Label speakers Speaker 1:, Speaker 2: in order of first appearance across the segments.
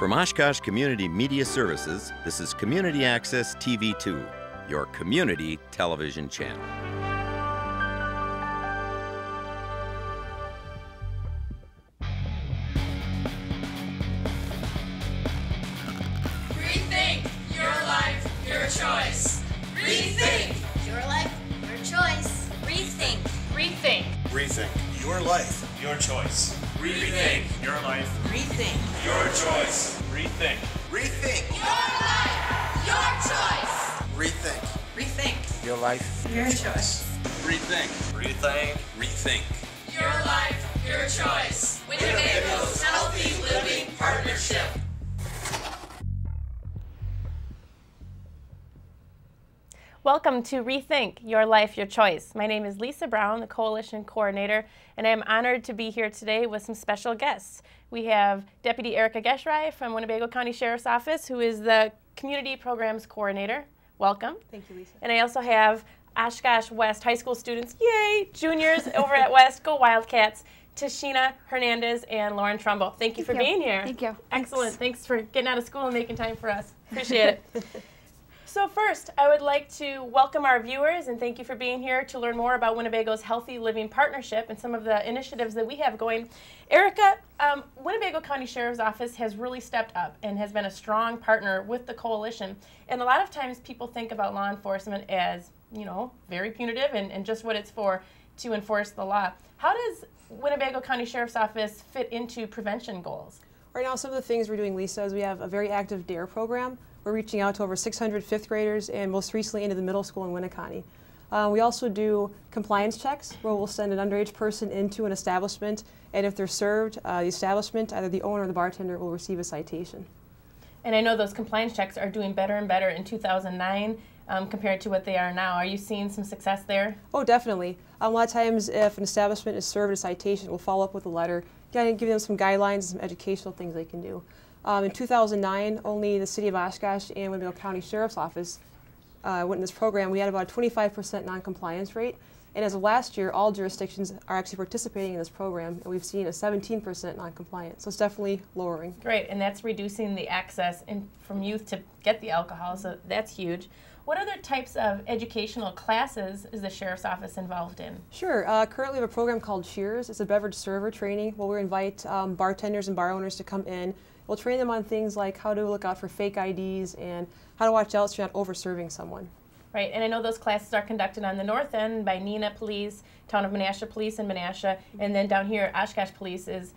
Speaker 1: From Oshkosh Community Media Services, this is Community Access TV2, your community television channel.
Speaker 2: Rethink your life, your choice. Rethink
Speaker 3: your life, your choice.
Speaker 2: Rethink. Rethink.
Speaker 4: Rethink your life, your choice.
Speaker 2: Rethink
Speaker 4: your life.
Speaker 2: Rethink
Speaker 4: Your choice.
Speaker 5: Rethink.
Speaker 4: Rethink
Speaker 2: your life, your choice.
Speaker 4: Rethink
Speaker 2: Rethink
Speaker 4: your life,
Speaker 2: your choice.
Speaker 5: Rethink. Rethink. Rethink.
Speaker 2: Your life, your choice. Winnebago's Healthy Living Partnership.
Speaker 6: Welcome to Rethink Your Life, Your Choice. My name is Lisa Brown, the Coalition Coordinator, and I am honored to be here today with some special guests. We have Deputy Erica Geschrei from Winnebago County Sheriff's Office, who is the Community Programs Coordinator. Welcome.
Speaker 7: Thank you, Lisa.
Speaker 6: And I also have Oshkosh West High School students, yay, juniors over at West, go Wildcats, Tashina Hernandez and Lauren Trumbull. Thank you for being here.
Speaker 7: Thank you.
Speaker 6: Excellent. Thanks for getting out of school and making time for us. Appreciate it. So first, I would like to welcome our viewers and thank you for being here to learn more about Winnebago's Healthy Living Partnership and some of the initiatives that we have going. Erica, Winnebago County Sheriff's Office has really stepped up and has been a strong partner with the coalition. And a lot of times people think about law enforcement as, you know, very punitive and just what it's for, to enforce the law. How does Winnebago County Sheriff's Office fit into prevention goals?
Speaker 7: Right now, some of the things we're doing, Lisa, is we have a very active DARE program. We're reaching out to over 600 fifth graders and most recently into the middle school in Winnebago. We also do compliance checks where we'll send an underage person into an establishment, and if they're served, the establishment, either the owner or the bartender, will receive a citation. And
Speaker 6: I know those compliance checks are doing better and better in 2009 compared to what they are now. Are you seeing some success there?
Speaker 7: Oh, definitely. A lot of times if an establishment is served a citation, we'll follow up with a letter, give them some guidelines and some educational things they can do. In 2009, only the City of Oshkosh and Winnebago County Sheriff's Office went in this program. We had about a 25% non-compliance rate, and as of last year, all jurisdictions are actually participating in this program, and we've seen a 17% non-compliance, so it's definitely lowering.
Speaker 6: Great, and that's reducing the access from youth to get the alcohol, so that's huge. What other types of educational classes is the Sheriff's Office involved in?
Speaker 7: Sure. Currently we have a program called Cheers. It's a beverage server training where we invite bartenders and bar owners to come in. We'll train them on things like how to look out for fake IDs and how to watch out so you're not over-serving someone.
Speaker 6: Right, and I know those classes are conducted on the north end by Neenah Police, Town of Menasha Police in Menasha, and then down here Oshkosh Police is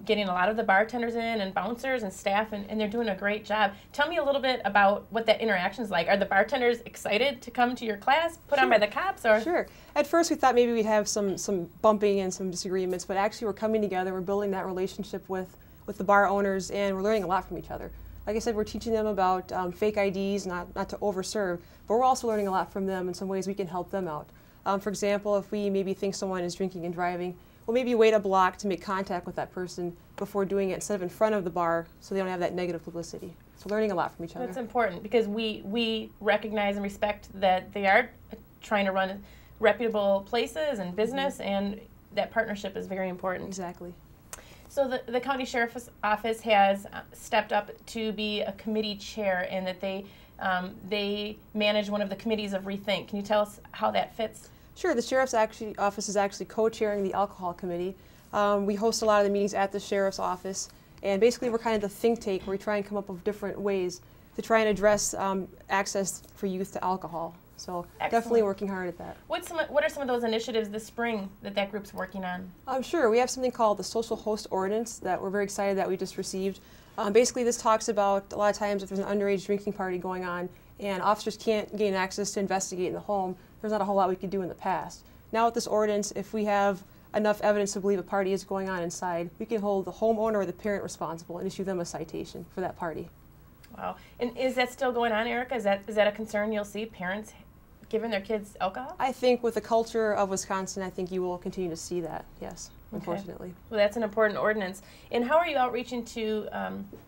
Speaker 6: getting a lot of the bartenders in and bouncers and staff, and they're doing a great job. Tell me a little bit about what that interaction is like. Are the bartenders excited to come to your class, put on by the cops? Or?
Speaker 7: Sure. At first we thought maybe we'd have some bumping and some disagreements, but actually we're coming together, we're building that relationship with the bar owners, and we're learning a lot from each other. Like I said, we're teaching them about fake IDs, not to overserve, but we're also learning a lot from them in some ways we can help them out. For example, if we maybe think someone is drinking and driving, we'll maybe wait a block to make contact with that person before doing it instead of in front of the bar so they don't have that negative publicity. So learning a lot from each other.
Speaker 6: That's important because we recognize and respect that they are trying to run reputable places and business, and that partnership is very important.
Speaker 7: Exactly.
Speaker 6: So the County Sheriff's Office has stepped up to be a committee chair, and that they manage one of the committees of Rethink. Can you tell us how that fits?
Speaker 7: Sure. The Sheriff's Office is actually co-chairing the Alcohol Committee. We host a lot of the meetings at the Sheriff's Office, and basically we're kind of the think tank where we try and come up with different ways to try and address access for youth to alcohol. So
Speaker 6: Excellent.
Speaker 7: Definitely working hard at that.
Speaker 6: What are some of those initiatives this spring that group's working on?
Speaker 7: Sure. We have something called the Social Host Ordinance that we're very excited that we just received. Basically this talks about a lot of times if there's an underage drinking party going on and officers can't gain access to investigate in the home, there's not a whole lot we could do in the past. Now with this ordinance, if we have enough evidence to believe a party is going on inside, we can hold the homeowner or the parent responsible and issue them a citation for that party.
Speaker 6: Wow. And is that still going on, Erica? Is that a concern you'll see, parents giving their kids alcohol?
Speaker 7: I think with the culture of Wisconsin, I think you will continue to see that, yes, unfortunately.
Speaker 6: Okay. Well, that's an important ordinance. And how are you outreaching to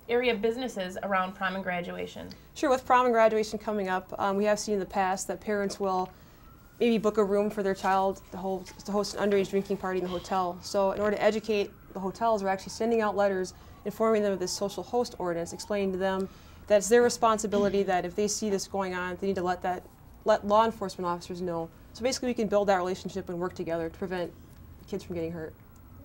Speaker 6: area businesses around prom and graduation?
Speaker 7: Sure, with prom and graduation coming up, we have seen in the past that parents will maybe book a room for their child to host an underage drinking party in the hotel. So in order to educate the hotels, we're actually sending out letters informing them of this social host ordinance, explaining to them that it's their responsibility that if they see this going on, they need to let law enforcement officers know. So basically we can build that relationship and work together to prevent kids from getting hurt.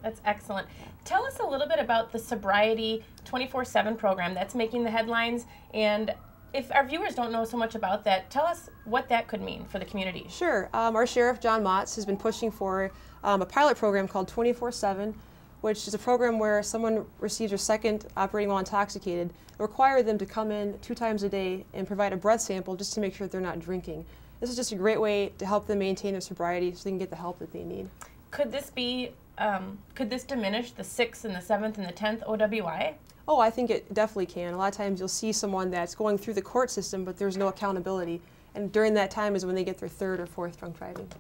Speaker 6: That's excellent. Tell us a little bit about the Sobriety 24/7 program that's making the headlines, and if our viewers don't know so much about that, tell us what that could mean for the community.
Speaker 7: Sure. Our Sheriff, John Motz, has been pushing for a pilot program called 24/7, which is a program where someone receives their second operating while intoxicated, require them to come in 2 times a day and provide a breath sample just to make sure that they're not drinking. This is just a great way to help them maintain their sobriety so they can get the help that they need.
Speaker 6: Could this be, could this diminish the 6th and the 7th and the 10th OWI?
Speaker 7: Oh, I think it definitely can. A lot of times you'll see someone that's going through the court system, but there's no accountability. And during that time is when they get their 3rd or 4th drunk driving.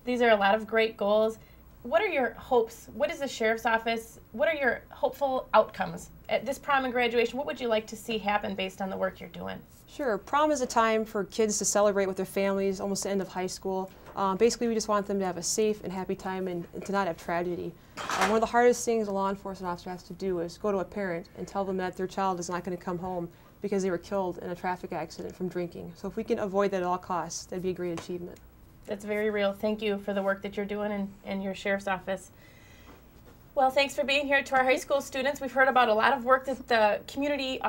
Speaker 6: These are a lot of great goals. What are your hopes? What is the Sheriff's Office? What are your hopeful outcomes? At this prom and graduation, what would you like to see happen based on the work you're doing?
Speaker 7: Sure. Prom is a time for kids to celebrate with their families, almost the end of high school. Basically, we just want them to have a safe and happy time and to not have tragedy. One of the hardest things a law enforcement officer has to do is go to a parent and tell them that their child is not going to come home because they were killed in a traffic accident from drinking. So if we can avoid that at all costs, that'd be a great achievement.
Speaker 6: That's very real. Thank you for the work that you're doing in your Sheriff's Office. Well, thanks for being here to our high school students. We've heard about a lot of work that the community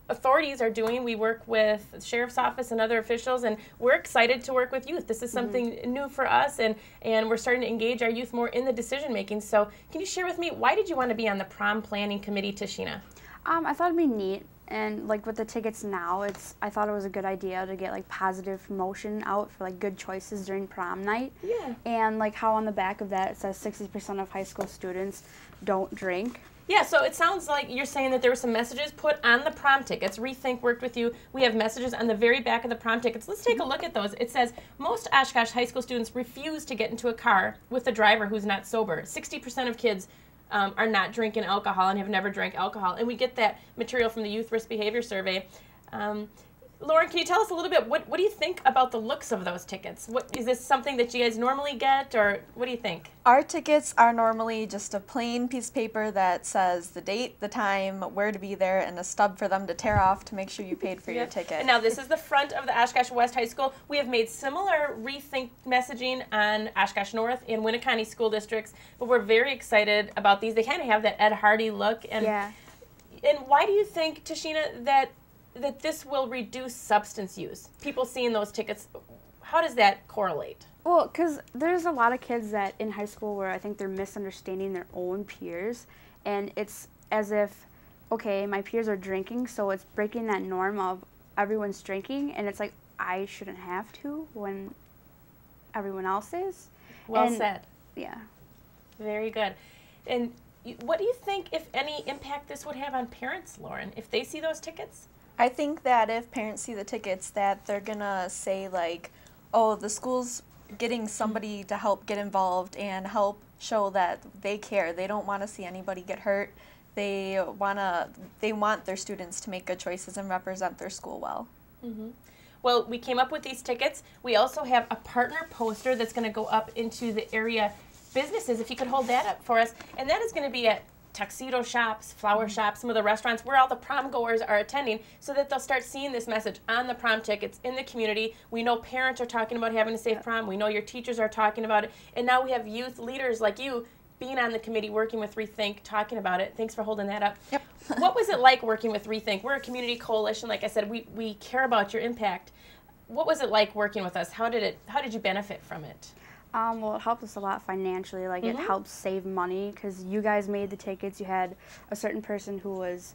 Speaker 6: authorities are doing. We work with the Sheriff's Office and other officials, and we're excited to work with youth. This is something new for us, and we're starting to engage our youth more in the decision making. So can you share with me, why did you want to be on the prom planning committee, Tashina?
Speaker 8: I thought it'd be neat, and like with the tickets now, I thought it was a good idea to get like positive promotion out for like good choices during prom night.
Speaker 6: Yeah.
Speaker 8: And like how on the back of that it says 60% of high school students don't drink.
Speaker 6: Yeah, so it sounds like you're saying that there were some messages put on the prom tickets. Rethink worked with you. We have messages on the very back of the prom tickets. Let's take a look at those. It says, most Oshkosh high school students refuse to get into a car with a driver who's not sober. 60% of kids are not drinking alcohol and have never drank alcohol. And we get that material from the Youth Risk Behavior Survey. Lauren, can you tell us a little bit, what do you think about the looks of those tickets? Is this something that you guys normally get, or what do you think?
Speaker 9: Our tickets are normally just a plain piece of paper that says the date, the time, where to be there, and a stub for them to tear off to make sure you paid for your ticket.
Speaker 6: And now this is the front of the Oshkosh West High School. We have made similar Rethink messaging on Oshkosh North and Winnebago school districts, but we're very excited about these. They kind of have that Ed Hardy look. And,
Speaker 8: yeah.
Speaker 6: And why do you think, Tashina, that this will reduce substance use? People seeing those tickets, how does that correlate?
Speaker 8: Well, because there's a lot of kids that in high school where I think they're misunderstanding their own peers, and it's as if, okay, my peers are drinking, so it's breaking that norm of everyone's drinking, and it's like, I shouldn't have to when everyone else is.
Speaker 6: Well said.
Speaker 8: Yeah.
Speaker 6: Very good. And what do you think, if any, impact this would have on parents, Lauren, if they see those tickets?
Speaker 9: I think that if parents see the tickets, that they're gonna say like, oh, the school's getting somebody to help get involved and help show that they care. They don't want to see anybody get hurt. They want their students to make good choices and represent their school well.
Speaker 6: Mm-hmm. Well, we came up with these tickets. We also have a partner poster that's going to go up into the area businesses, if you could hold that up for us. And that is going to be at tuxedo shops, flower shops, some of the restaurants where all the prom goers are attending, so that they'll start seeing this message on the prom tickets in the community. We know parents are talking about having a safe prom. We know your teachers are talking about it. And now we have youth leaders like you being on the committee, working with Rethink, talking about it. Thanks for holding that up.
Speaker 9: Yep.
Speaker 6: What was it like working with Rethink? We're a community coalition. Like I said, we care about your impact. What was it like working with us? How did you benefit from it?
Speaker 8: Well, it helped us a lot financially. Like, it helps save money because you guys made the tickets. You had a certain person who was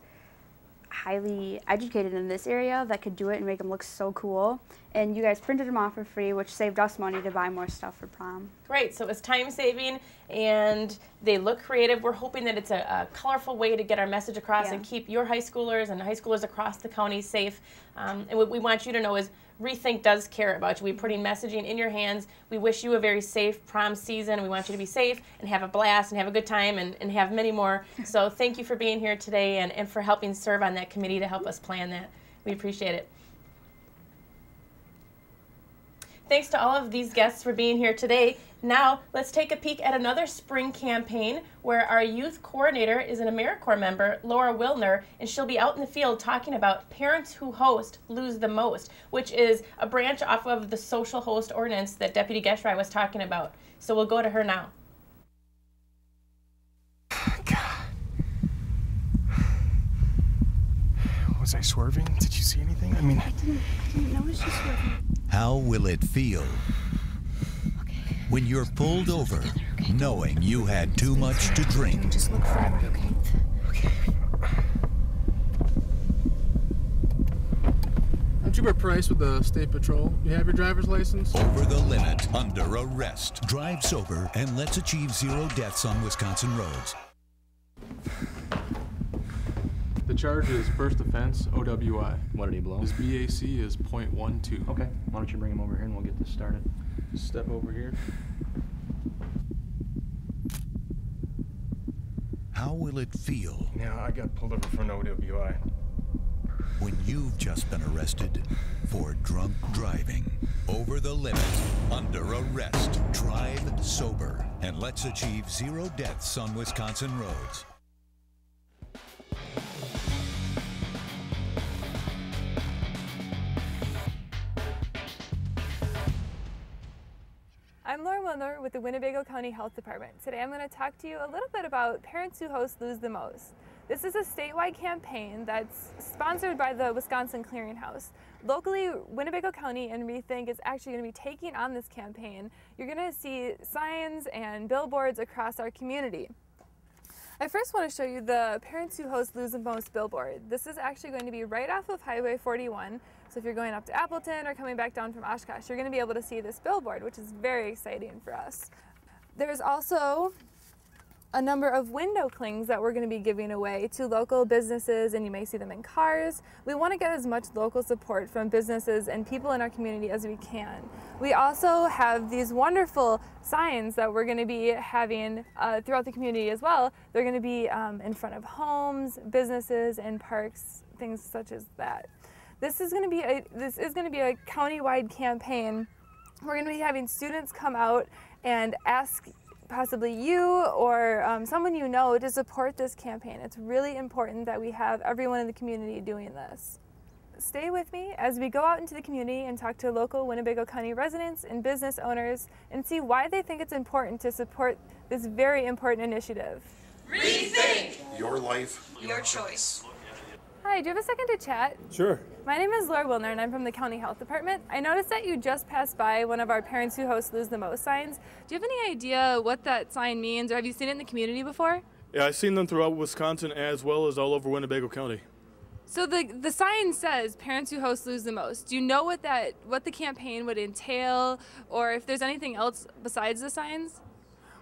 Speaker 8: highly educated in this area that could do it and make them look so cool. And you guys printed them off for free, which saved us money to buy more stuff for prom.
Speaker 6: Great. So it was time saving and they look creative. We're hoping that it's a colorful way to get our message across and keep your high schoolers and high schoolers across the county safe. And what we want you to know is Rethink does care about you. We're putting messaging in your hands. We wish you a very safe prom season. We want you to be safe and have a blast and have a good time and have many more. So thank you for being here today and for helping serve on that committee to help us plan that. We appreciate it. Thanks to all of these guests for being here today. Now, let's take a peek at another spring campaign where our youth coordinator is an AmeriCorps member, Laura Wilner, and she'll be out in the field talking about Parents Who Host Lose the Most, which is a branch off of the social host ordinance that Deputy Geschrei was talking about. So we'll go to her now.
Speaker 10: Was I swerving? Did you see anything? I mean,
Speaker 8: I didn't notice you swerving.
Speaker 11: How will it feel when you're pulled over knowing you had too much to drink?
Speaker 8: Just look forward, okay?
Speaker 10: okay. I'm Trooper Price with the State Patrol. You have your driver's license?
Speaker 11: Over the limit, under arrest. Drive sober and let's achieve 0 deaths on Wisconsin roads.
Speaker 10: The charge is first offense, OWI.
Speaker 5: What did he blow?
Speaker 10: His BAC is .12.
Speaker 5: Okay, why don't you bring him over here and we'll get this started.
Speaker 10: Step over here.
Speaker 11: How will it feel
Speaker 10: Yeah, I got pulled over for an OWI.
Speaker 11: when you've just been arrested for drunk driving? Over the limit, under arrest. Drive sober and let's achieve 0 deaths on Wisconsin roads.
Speaker 12: I'm Laura Wilner with the Winnebago County Health Department. Today I'm going to talk to you a little bit about Parents Who Host Lose the Most. This is a statewide campaign that's sponsored by the Wisconsin Clearinghouse. Locally, Winnebago County and Rethink is actually going to be taking on this campaign. You're going to see signs and billboards across our community. I first want to show you the Parents Who Host Lose the Most billboard. This is actually going to be right off of Highway 41. So if you're going up to Appleton or coming back down from Oshkosh, you're going to be able to see this billboard, which is very exciting for us. There's also a number of window clings that we're going to be giving away to local businesses, and you may see them in cars. We want to get as much local support from businesses and people in our community as we can. We also have these wonderful signs that we're going to be having throughout the community as well. They're going to be in front of homes, businesses, and parks, things such as that. This is going to be a county-wide campaign. We're going to be having students come out and ask possibly you or someone you know to support this campaign. It's really important that we have everyone in the community doing this. Stay with me as we go out into the community and talk to local Winnebago County residents and business owners and see why they think it's important to support this very important initiative.
Speaker 2: Rethink.
Speaker 4: Your life,
Speaker 2: Your choice.
Speaker 12: Hi, do you have a second to chat?
Speaker 10: Sure.
Speaker 12: My name is Laura Wilner and I'm from the County Health Department. I noticed that you just passed by one of our Parents Who Host Lose the Most signs. Do you have any idea what that sign means, or have you seen it in the community before?
Speaker 10: Yeah, I've seen them throughout Wisconsin as well as all over Winnebago County.
Speaker 12: So the sign says Parents Who Host Lose the Most. Do you know what the campaign would entail, or if there's anything else besides the signs?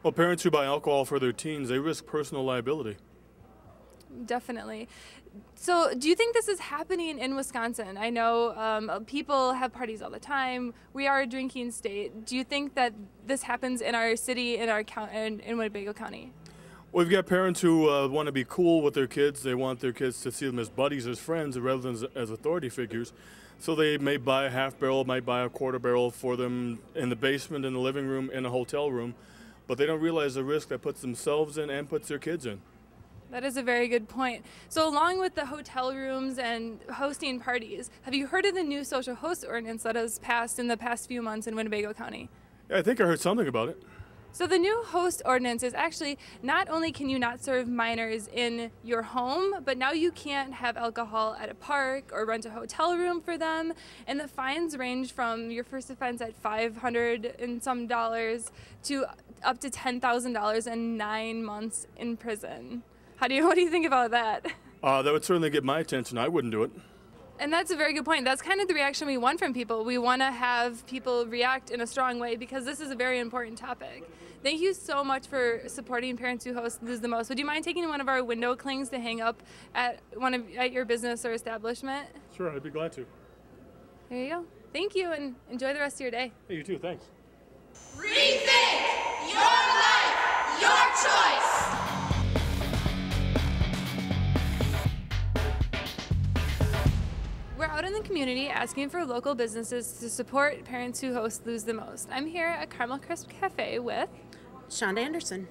Speaker 10: Well, parents who buy alcohol for their teens, they risk personal liability.
Speaker 12: Definitely. So do you think this is happening in Wisconsin? I know people have parties all the time. We are a drinking state. Do you think that this happens in our city, in our county, in Winnebago County?
Speaker 10: Well, we've got parents who want to be cool with their kids. They want their kids to see them as buddies, as friends, rather than as authority figures. So they may buy a half barrel, might buy a quarter barrel for them in the basement, in the living room, in a hotel room. But they don't realize the risk that puts themselves in and puts their kids in.
Speaker 12: That is a very good point. So along with the hotel rooms and hosting parties, have you heard of the new social host ordinance that has passed in the past few months in Winnebago County?
Speaker 10: Yeah, I think I heard something about it.
Speaker 12: So the new host ordinance is actually, not only can you not serve minors in your home, but now you can't have alcohol at a park or rent a hotel room for them. And the fines range from your first offense at $500 and some dollars to up to $10,000 and 9 months in prison. What do you think about that?
Speaker 10: That would certainly get my attention. I wouldn't do it.
Speaker 12: And that's a very good point. That's kind of the reaction we want from people. We want to have people react in a strong way because this is a very important topic. Thank you so much for supporting Parents Who Host Lose the Most. Would you mind taking one of our window clings to hang up at your business or establishment?
Speaker 10: Sure, I'd be glad to.
Speaker 12: There you go. Thank you, and enjoy the rest of your day.
Speaker 10: Hey, you too. Thanks.
Speaker 2: Rethink. Your life. Your choice.
Speaker 12: We're out out in the community asking for local businesses to support parents who host Lose the Most. I'm here at Caramel Crisp Cafe with
Speaker 13: Shonda Anderson.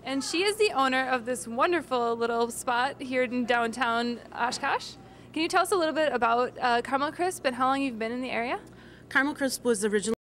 Speaker 12: And she is the owner of this wonderful little spot here in downtown Oshkosh. Can you tell us a little bit about Caramel Crisp and how long you've been in the area?
Speaker 13: Caramel Crisp was originally